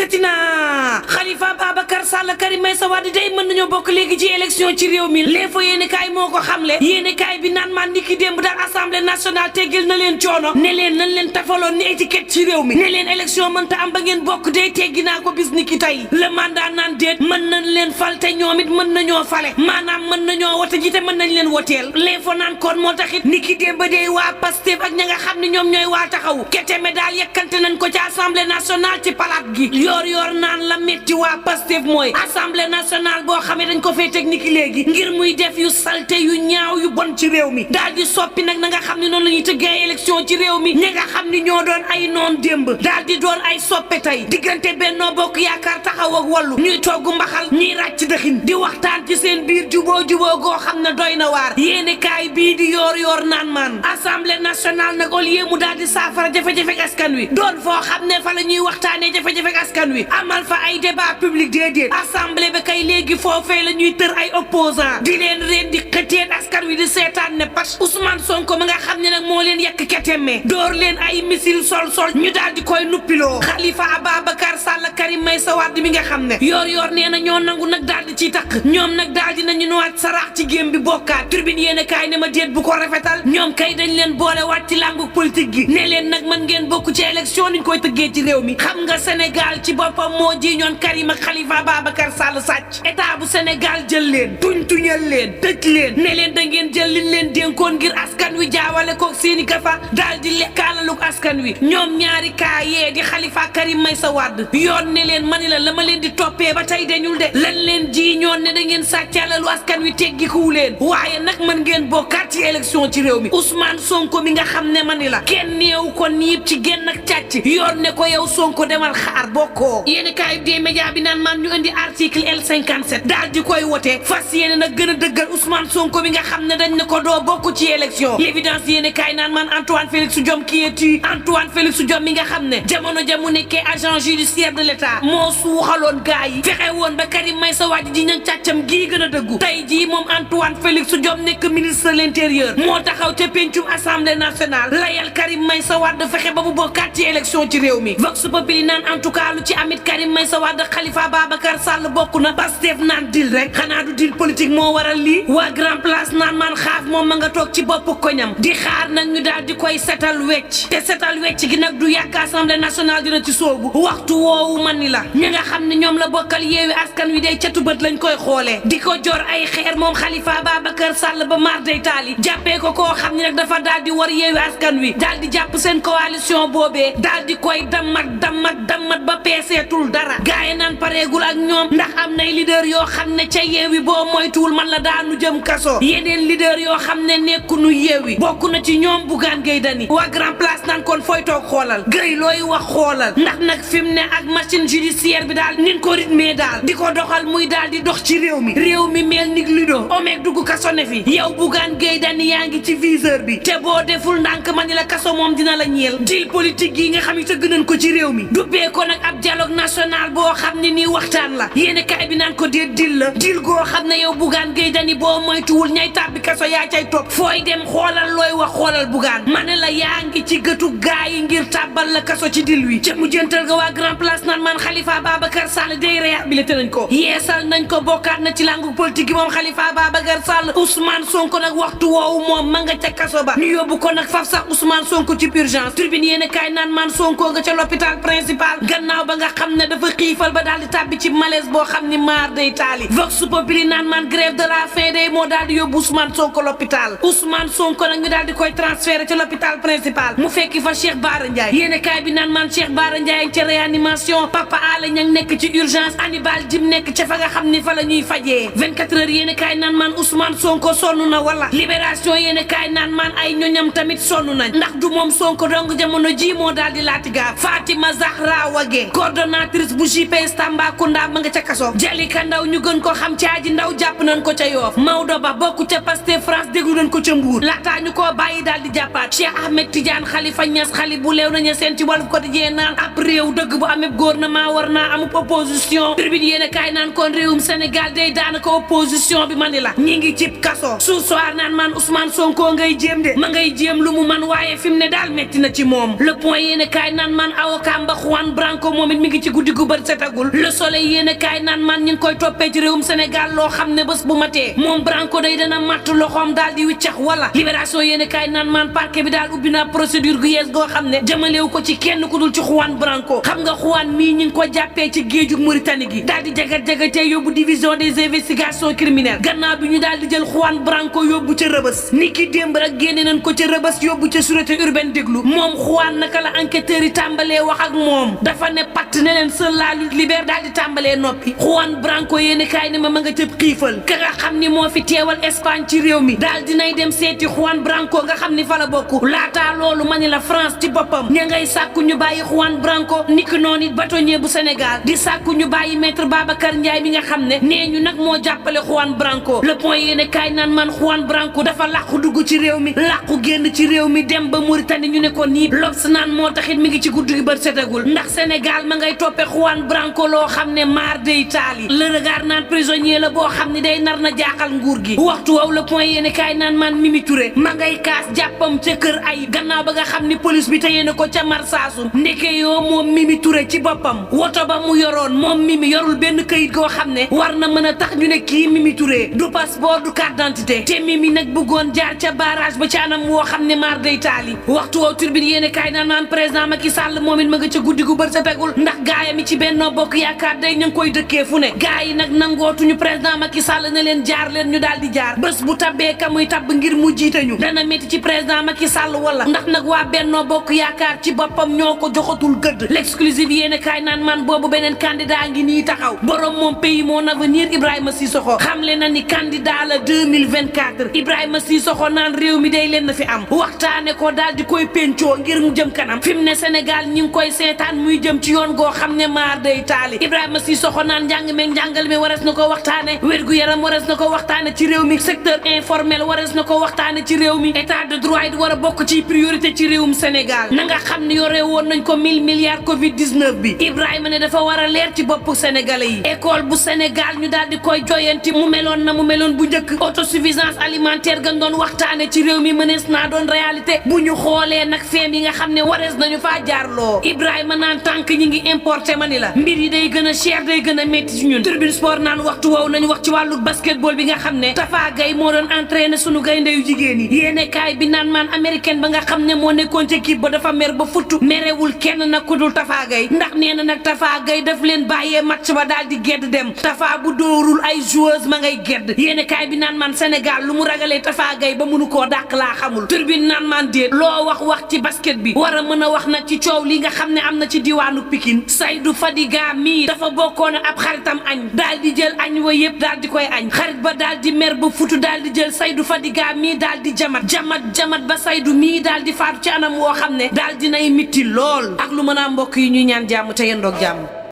dikkati na Khalifa Babacar Sall Karim Meïssa Wade day mën nañoo bokk léegi ci élection ci réew mi l'info yéene kaay moo ko xamle yéene kaay bi naan maan niki démb daal assemblée nationale teggil na leen coono ne leen nañ leen tafaloon ni étiquette ci réew mi ne leen élection mënta am ba ngeen bokk day teggi naa ko bis niki tey le mandat naan déet mën nañ leen fal te ñoom it mën nañoo fale maanaam mën nañoo wote ji te mën nañ leen woteel l'info naan kon moo taxit niki démb day waa Pastef ak ña nga xam ne ñoom ñooy waa taxawu keteme daal yekkante nañ ko ci assemblée nationale ci palaat gi yoor naan la metti waa Pastef mooy assemblée nationale boo xamee dañ ko fay technique léegi ngir muy def yu salte yu ñaaw yu bon ci réew mi daal di soppi nag na nga xam ne noonu la ñuy tëggee élection ci réew mi ñi nga xam ni ñoo doon ay noon démb daal di doon ay soppe tey diggante Benno Bokk Yaakaar Taxaw ak Wallu ñuy togg mbaxal ñuy ràcc dëxin di waxtaan ci seen biir juboo goo xam ne doy na waar yéene kaay bii di yoor naan maan assemblée nationale nag au lieu mu daal di saafara jafe-jafe askan wi doon foo xam ne fa la ñuy waxtaanee jafe-jafe askan wi amal fa ay débat public déedéet assemblée ba kay léegi foofee la ñuy tër ay opposant di leen di xëteen askan wi di seetaan ne pas Ousmane Sonko ma nga xam ne nag moo leen yekk keteme door leen ay missile sol ñu daal di koy nuppiloo Khalifa Ababacar Sall Karim Meïssa Wade mi nga xam ne yoor nee na ñoo nangu nag daal di ciy takk ñoom nag daal di nañu nuwaat saraax ci gém bi bokkaat tribune yéene kaay ne ma déet bu ko rafetal ñoom kay dañ leen boole waat ci làngu politique gi ne leen nag mën ngeen bokk ci élection niñ koy tëggee ci réew mi xam nga Sénégal ci boppam moo ji ñoon Karim ak Khalifa Babacar Sall sàcc état bu Sénégal jël leen tuñal leen tëj leen ne leen da ngeen jël liñ leen dénkoon ngir askan wi jaawale ko seeni gafa daal di lekkaalaluk askan wi ñoom ñaari kaa yee di Khalifa Karim Meïssa Wade yoon ne leen mani la ma leen di toppee ba tey dañul de lan leen ji ñoon ne da ngeen sàccalalu askan wi teggikuwu leen waaye nag mën ngeen bokkaat ci élection ci réew mi Ousmane Sonko mi nga xam ne mani la kenn neewu ko niib ci genn ak càcc yoon ne ko yow Sonko demal xaar bokkoo yéeni kaay des médias bi naan man ñu indi article L57 daal di koy wote fas yéene nag gën a dëggal Ousmane Sonko mi nga xam ne dañ ne ko doo bokk ci élection l'évidence yéeni kaay naan man Antoine Félix Diome qui est tu Antoine Félix Diome mi nga xam ne jamono ja mu nekkee agent judiciaire de l'État moo suuxaloon gaa yi fexe woon ba Karim Meïssa Wade ji ñag càccam gii gën a dëggu tey jii moom Antoine Félix Diome nekk ministre de l'intérieur moo taxaw ca pencum assemblée nationale layal Karim Meïssa Wade fexe ba mu bokkaat ci élection ci réew mi Vox Populi naan en tout cas lu ci amit Karim Meïssa Wade Khalifa Babacar Sall bokk na Pastef naan dil rek xanaa du dil politique moo waral lii waa Grand Place naan man xaaf moom ma nga toog ci bopp koñam di xaar nag ñu daal di koy setal wecc te setal wecc gi nag du yàgg assemblée nationale dina ci soobu waxtu woowu man ni la ñi nga xam ne ñoom la bokkal yeewi askan wi day catu bët lañ koy xoolee di ko jor ay xeer moom Khalifa Babacar Sall ba mar day taali jàppee ko koo xam ne nag dafa daal di war yeewi askan wi daal di jàpp seen coalition boobee daal di koy dammat ba peeseetul dara gaay naan pareegul ak ñoom ndax am nay leader yoo xam ne ca yeewi boo moytuwul man la daanu jëm kaso yeneen leader yoo xam ne nekkunu yeewi bokk na ci ñoom Bougane Gueye Dany waa Grand Place naan kon fooy toog xoolal gëy looy wax xoolal ndax nag fi mu ne ak machine judiciaire bi daal nin ko rythmé daal di ko doxal muy daal di dox ci réew mi mel ni ludo omeeg dugg kaso ne fi yow Bougane Gueye Dany yaa ngi ci viseur bi te boo deful ndànk ma ni la kaso moom dina la ñeel deal politique yi nga xam ne tëgg nañ ko ci réew mi dubbee ko nag ab dialogue national boo xam ne nii waxtaan la yéene kaay bi naan ko déet dil la dil goo xam ne yow Bougane Gueye Dany boo moytuwul ñay tàbbi kaso yaa cay topp fooy dem xoolal looy wax xoolal Bougane ma ne la yaa ngi ci gëtu gaa yi ngir tàbbal la kaso ci dil wi ca mu jëntal ga waa Grand Place naan man Khalifa Babacar Sall day réhabilité nañ ko yeesal nañ ko bokkaat na ci langu politique gi moom Khalifa Babacar Sall Ousmane Sonko nag waxtu woowu moom ma nga ca kaso ba ñu yóbbu ko nag faf sax Ousmane Sonko ci urgence tribune yéen kaay naan man Sonko nga ca l'hôpital principal gannaaw ba nga xam ne dafa xiifal ba daal di tàbbi ci malaise boo xam ni maar day taali Vox Populi naan man grève de la faim day moo daal di yóbbu Ousmane Sonko l'hôpital Ousmane Sonko nag ñu daal di koy transféré ca l'hôpital principal mu fekki fa Cheikh Bara Ndiaye yéen kaay bi naan man Cheikh Bara Ndiaye ca réanimation Papa Alé Niang nekk ci urgence Hannibal Djim nekk ca fa nga xam ni fa la ñuy fajee 24 heures yéen kaay naan man Ousmane Sonko sonn na wala libération yéen kaay naan man ay ñoñam tamit sonn nañ ndax du moom Sonko dong jamono ji moo daal di laati gaaf Fatima Zahra Wague coordonnatrice bu JPS Tambacounda ma nga ca kaso Jalika Ndaw ñu gën ko xam ci Aji Ndaw jàpp nañ ko ca Yoff Maodo Ba bokk ca Pastef France déglu nañ ko ca Mbour laataa ñu koo bàyyi daal di jàppaat Cheikh Ahmed Tidiane Khalifa Niass xali bu leew nañu seen ci Walf Quotidien naan ab réew dëgg bu amee gouvernement war naa am opposition tribune yéen a kaay naan kon réewum Sénégal day daanaka opposition bi mani la ñi ngi cib kaso su soir naan man Ousmane Sonko ngay jéem de ma ngay jéem lu mu man waaye fi mu ne daal metti na ci moom le point yéen a kaay naan man avocat ba Juan Branco moom it mi ngi ci guddi gu bët setagul le soleil yéen a kaay naan man ñi ngi koy toppee ci réewum Sénégal loo xam ne bés bu matee moom Branco day dana matt loxoom daal di wiccax wala libération yéen a kaay naan man parquet bi daal ubbi na procédure gu yees goo xam ne jëmalewu ko ci kenn ku dul ci Juan Branco xam nga Juan mii ñi ngi ko jàppee ci géeju Mauritanie gi daal di jagat-jagatee yóbbu division des investigations criminelles gannaaw bi ñu daal di jël Juan Branco yóbbu ca rëbës ni ki démb rek génne nañ ko ca rëbës yóbbu ca sûreté urbaine déglu moom Juan naka la enquêteurs yi tàmbalee wax ak moom dafa ne patt ne leen seul la lutte libère daal di tàmbalee noppi Juan Branco yéeni kaay ne ma nga cëb xiifal ka nga xam ni moo fi teewal Espagne ci réew mi daal dinay dem seeti Juan Branco nga xam ni fa la bokk laataa loolu ma ni la France ci boppam ña ngay sàkku ñu bàyyi Juan Branco niki noonu it bâtonnier bu Sénégal di sàkku ñu bàyyi maître Babacar Ndiaye mi nga xam ne nee ñu nag moo jàppale Juan Branco le point yéene kaay naan man Juan Branco dafa làqu dugg ci réew mi làqu génn ci réew mi dem ba Mauritanie ñu ne ko nii L'Obs naan moo taxit mi ngi ci guddi gi bët setagul ndax Sénégal ma ngay toppe Juan Branco loo xam ne maar day taali le regard naan prisonnier la boo xam ne day nar na jaaxal nguur gi waxtu waaw le point yéene kaay naan man Mimi Touré ma ngay kaas jàppam ca kër ay gannaaw ba nga xam ni police bi teyee na ko ca Marsassoum ndeke yoo moom Mimi Touré ci boppam woto ba mu yoroon moom Mimi yorul benn këyit goo xam ne war na mën a tax ñu ne kii Mimi Touré du passeport du carte d'identité te Mimi nag bëggoon jaar ca barrage ba ca anam woo xam ne maar day taali waxtu woo turbine yéene kaay naan naan président Macky Sall moom it ma nga ca guddi gu bër sa tegul ndax gaayam yi ci Benno Bokk Yaakaar day ñu ngi koy dëkkee fu ne gaay yi nag nangootuñu président Macky Sall ne leen jaar leen ñu daal di jaar bés bu tabbee ka muy tabb ngir mu jiite ñu dana métti ci président Macky Sall wala ndax nag waa Benno Bokk Yaakaar ci boppam ñoo ko joxatul gëdd l'exclusive yéene kaay naan man boobu beneen candidat ngi nii taxaw borom moom pays mon avenir Ibrahima Sissoko xamle na ni candidat la 2024 Ibrahima Sissoko naan réew mi day leen na fi am waxtaane ko daal di koy pencoo ngir mu jëm kanam fi mu ne Sénégal ñi ngi koy seetaan muy jëm ci yoon goo xam ne maar day taali Ibrahima Sissoko naan njàng meeg njàngal mi warees na ko waxtaane wérgu yaram warees na ko waxtaane ci réew mi secteur informel warees na ko waxtaane ci réew mi état de droit it war a bokk ci priorité ci réewum Sénégal na nga xam ne yore woon nañ ko 1000 milliards Covid 19 bi Ibrahima ne dafa war a leer ci boppu sénégalais yi école bu Sénégal ñu daal di koy joyanti mu meloon na mu meloon bu njëkk autosuffisance alimentaire gan doon waxtaane ci réew mi mënees naa doon réalité bu ñu xoolee nag feem yi nga xam ne warees nañu faa jaarloo Ibrahima naan tànk ñi ngi importé ma ni la mbir yi day gën a cher day gën a métti ci ñun Tribune Sport naan waxtu woowu nañu wax ci wàllu basketball bi nga xam ne Tafa Gueye moo doon entraîné sunu gaynde yu jigéen yi yéene kaay bi naan maan américaine ba nga xam ne moo nekkoon ci équipe ba dafa mer ba futtu merewul kenn nag ku dul Tafa Gueye ndax nee na nag Tafa Gueye daf leen bàyyee match ba daal di gedd dem Tafa bu dóorul ay joueuse ma ngay gedd yéene kaay bi naan man Sénégal lu mu ragalee Tafa Gueye ba mënu koo dàq laa xamul Tribune naan man déet loo wax ci basket bi war a mën a wax nag ci coow li nga xam ne am na ci diwaanu Pikine Saïdou Fadiga mii dafa bokkoon ab xaritam añ daal di jël añ wa yëpp daal di koy añ xarit ba daal di mer ba futu daal di jël Saïdou Fadiga mii daal di jamat ba Saïdou mii daal di faatu ci anam woo xam ne daal dinay mitti lool ak lu mën a mbokk yi ñuy ñaan jàmm te yendoog jàmm